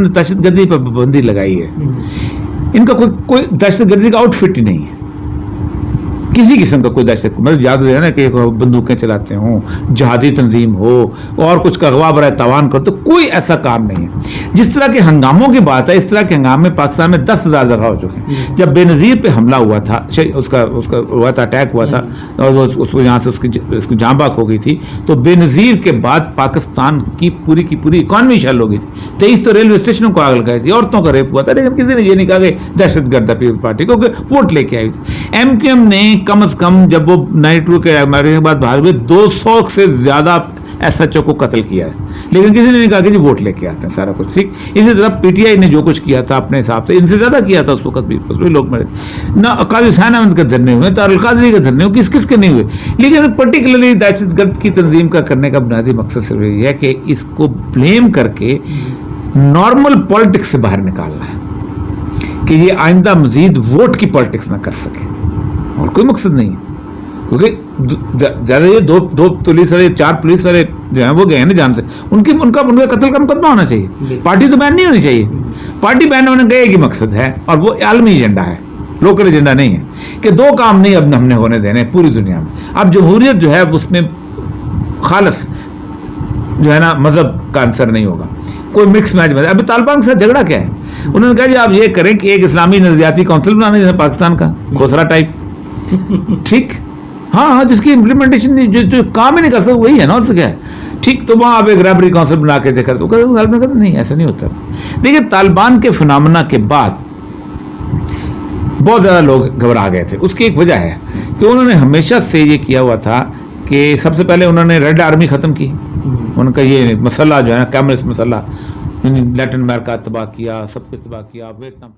इन्होंने दहशतगर्दी पर पाबंदी लगाई है। इनका कोई दहशतगर्दी का आउटफिट ही नहीं है, किसी किस्म का कोई दहशत, मतलब याद है ना कि बंदूकें चलाते हों, जहादी तंजीम हो और कुछ का अगवा बराए तावान कर, तो कोई ऐसा काम नहीं है। जिस तरह के हंगामों की बात है, इस तरह के हंगामे पाकिस्तान में 10,000 दफा हो चुके हैं। जब बेनज़ीर पे हमला हुआ था, उसका हुआ था, अटैक हुआ था और उसको यहाँ से उसकी जान बाक हो गई थी, तो बेनज़ीर के बाद पाकिस्तान की पूरी इकॉनमी शल हो गई थी। 23 तो रेलवे स्टेशनों को आग लगाई थी, औरतों का रेप हुआ था, लेकिन किसी ने ये नहीं कहा कि दहशतगर्द पीपल्स पार्टी, क्योंकि वोट लेके आई थी। एमक्यूएम ने कम से कम जब वो 92 के मारे के बाद बाहर हुए 200 से ज्यादा एसएचओ को कत्ल किया है, लेकिन किसी ने नहीं कहा कि जी वोट लेके आते हैं सारा कुछ ठीक। इसी तरह पीटीआई ने जो कुछ किया था अपने हिसाब से, इनसे ज्यादा किया था उस वक्त भी लोग मरे ना। काजी हुसैन अहमद के धरने हुए, तारुल कादरी के धरने हुए, किस किस के नहीं हुए। लेकिन पर्टिकुलरली दहशतगर्द की तंजीम का करने का बुनियादी मकसद सिर्फ यही है कि इसको ब्लेम करके नॉर्मल पॉलिटिक्स से बाहर निकालना है, कि ये आइंदा मजीद वोट की पॉलिटिक्स ना कर सके, और कोई मकसद नहीं है। क्योंकि ज्यादा ये दो पुलिस वाले, 4 पुलिस वाले जो है वो गए ना जान से, उनका कत्ल का मुकदमा होना चाहिए। पार्टी तो बैन नहीं होनी चाहिए। पार्टी बैन होने का एक ही मकसद है, और वो आलमी एजेंडा है, लोकल एजेंडा नहीं है, कि 2 काम नहीं अब हमने होने देने पूरी दुनिया में। अब जमहूरियत जो है उसमें खालस जो है ना मजहब का आंसर नहीं होगा, कोई मिक्स मैच में। अभी तालिबान के साथ झगड़ा क्या है? उन्होंने कहा जी आप ये करें कि एक इस्लामी नजरियाती काउंसिल बनाना, जैसे पाकिस्तान का खोसला टाइप, ठीक, हाँ, जिसकी इम्प्लीमेंटेशन जो काम ही नहीं कर सकते वही है ना, और क्या है, ठीक। तो वहां आप एक रैबरी काउंसिल बना के देखा, तो नहीं, ऐसा नहीं होता। देखिए, तालिबान के फिनोमेना के बाद बहुत ज्यादा लोग घबरा गए थे। उसकी एक वजह है कि उन्होंने हमेशा से ये किया हुआ था कि सबसे पहले उन्होंने रेड आर्मी खत्म की। उनका ये मसला जो है ना, कम्युनिस्ट मसला, लैटिन अमेरिका तबाह किया, सब कुछ तबाह किया, वियतनाम